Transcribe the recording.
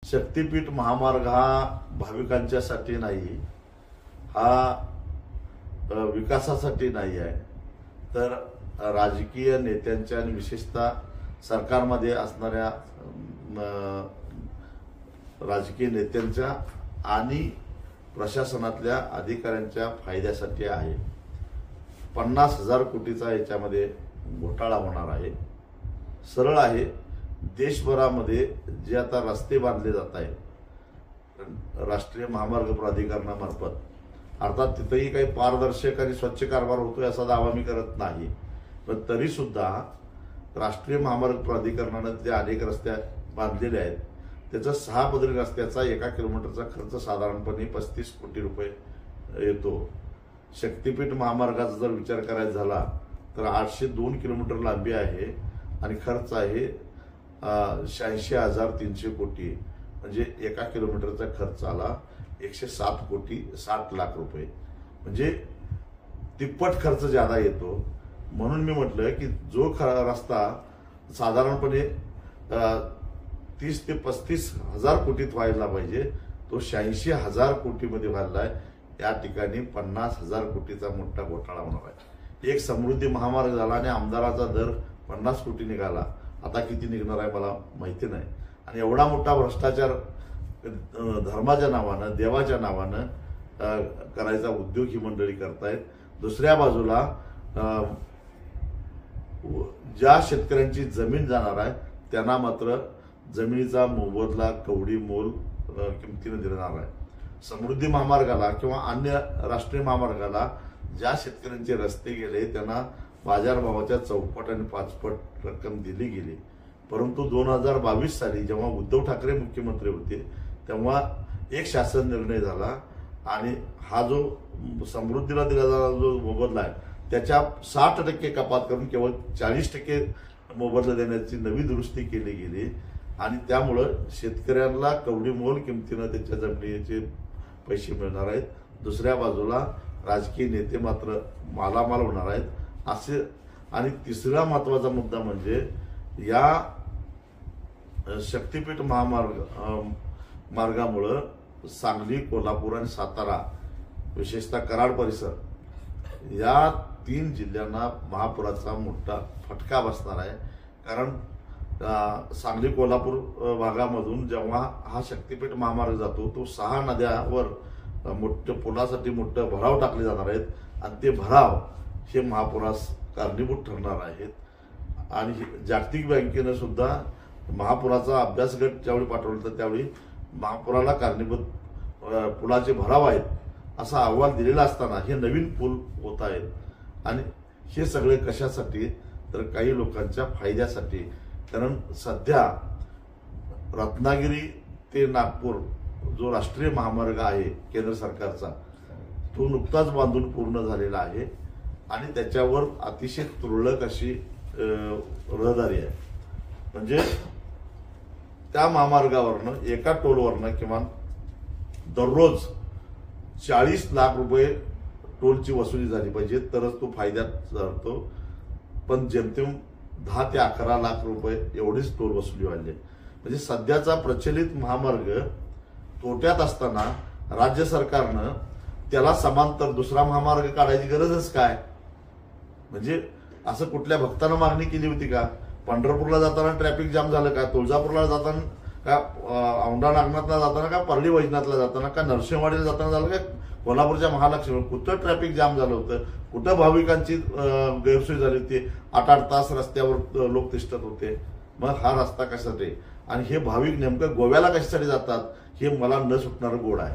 शक्तीपीठ महामार्ग हा भाविकांच्यासाठी नाही, हा विकासासाठी नाही आहे, तर राजकीय नेत्यांच्या आणि विशेषतः सरकारमध्ये असणाऱ्या राजकीय नेत्यांच्या आणि प्रशासनातल्या अधिकाऱ्यांच्या फायद्यासाठी आहे। 50,000 कोटीचा याच्यामध्ये घोटाळा होणार आहे। सरळ आहे, देशभरामध्ये जे आता रस्ते बांधले जात आहेत राष्ट्रीय महामार्ग प्राधिकरणामार्फत, अर्थात तिथेही काही पारदर्शक आणि स्वच्छ कारभार होतोय असा दावा मी करत नाही, पण तरी सुद्धा राष्ट्रीय महामार्ग प्राधिकरणाने जे अनेक रस्ते बांधलेले आहेत त्याचा 6 पदरी रस्त्याचा 1 किलोमीटरचा खर्च साधारणपणे 35 कोटी रुपये येतो। शक्तीपीठ महामार्गाचा जर विचार करायचा झाला तर 802 किलोमीटर लांबी आहे आणि खर्च आहे 86,300 कोटी, म्हणजे 1 किलोमीटरचा खर्च आला 107 कोटी 60 लाख रुपये, म्हणजे तिप्पट खर्च ज्यादा येतो। म्हणून मी म्हटलं की जो रस्ता साधारणपणे 30 ते 35,000 कोटीत व्हायला पाहिजे तो 86,000 कोटीमध्ये व्हायलाय। या ठिकाणी 50,000 कोटीचा मोठा घोटाळा होणार आहे। एक समृद्धी महामार्ग झाला आणि आमदाराचा दर 50 कोटी निघाला, आता किती निघणार आहे मला माहिती नाही। आणि एवढा मोठा भ्रष्टाचार धर्माच्या नावानं, देवाच्या नावानं करायचा उद्योग ही मंडळी करतायत। दुसऱ्या बाजूला ज्या शेतकऱ्यांची जमीन जाणार आहे त्यांना मात्र जमिनीचा मोबदला कवडी मोल किमतीने देणार आहे। समृद्धी महामार्गाला किंवा अन्य राष्ट्रीय महामार्गाला ज्या शेतकऱ्यांचे रस्ते गेले त्यांना बाजारभावाच्या चौपट आणि 5पट रक्कम दिली गेली, परंतु 2022 साली जेव्हा उद्धव ठाकरे मुख्यमंत्री होते तेव्हा एक शासन निर्णय झाला आणि हा जो समृद्धीला दिला जाणारा जो मोबदला आहे त्याच्या 60% कपात करून केवळ 40% मोबदला देण्याची नवी दुरुस्ती केली गेली आणि त्यामुळे शेतकऱ्यांना कवडी मोल किमतीने त्याच्या जमिनीचे पैसे मिळणार आहेत। दुसऱ्या बाजूला राजकीय नेते मात्र मालामाल होणार आहेत असे। आणि तिसरा महत्वाचा मुद्दा म्हणजे या शक्तीपीठ मार्गामुळे सांगली, कोल्हापूर आणि सातारा, विशेषतः कराड परिसर या 3 जिल्ह्यांना महापुराचा मोठा फटका बसणार आहे। कारण सांगली कोल्हापूर भागामधून जेव्हा हा शक्तीपीठ महामार्ग जातो तो 6 नद्यावर मोठ्या पुलासाठी मोठं भराव टाकले जाणार आहेत आणि ते भराव हे महापुरास कारणीभूत ठरणार आहेत। आणि जागतिक बँकेनं सुद्धा महापुराचा अभ्यास गट ज्यावेळी पाठवला तर त्यावेळी महापुराला कारणीभूत पुलाचे भराव आहेत असा अहवाल दिलेला असताना हे नवीन पूल होत आहेत। आणि हे सगळे कशासाठी तर काही लोकांच्या फायद्यासाठी। कारण सध्या रत्नागिरी ते नागपूर जो राष्ट्रीय महामार्ग आहे केंद्र सरकारचा तो नुकताच बांधून पूर्ण झालेला आहे आणि त्याच्यावर अतिशय तुरळक अशी रहदारी आहे। म्हणजे त्या महामार्गावरनं एका टोलवरनं किमान दररोज 40 लाख रुपये टोलची वसुली झाली पाहिजे तरच तो फायद्यात जातो, पण जेमतेम 10 ते 11 लाख रुपये एवढीच टोल वसुली व्हायला। म्हणजे सध्याचा प्रचलित महामार्ग तोट्यात असताना राज्य सरकारनं त्याला समांतर दुसरा महामार्ग काढायची गरजच काय? म्हणजे असं कुठल्या भक्तानं मागणी केली होती का? पंढरपूरला जाताना ट्रॅफिक जाम झालं का? तुळजापूरला जाताना का? औंढा नागनाथला जाताना का? परळी वैजनाथला जाताना का? नरसिंहवाडीला जाताना झालं का? कोल्हापूरच्या महालक्ष्मी कुठं ट्रॅफिक जाम झालं होतं? कुठं भाविकांची गैरसोय झाली होती? 8-8 तास रस्त्यावर लोक तिष्ठत होते। मग हा रस्ता कशासाठी आणि हे भाविक नेमकं गोव्याला कशासाठी जातात हे मला न सुटणारं गोड आहे।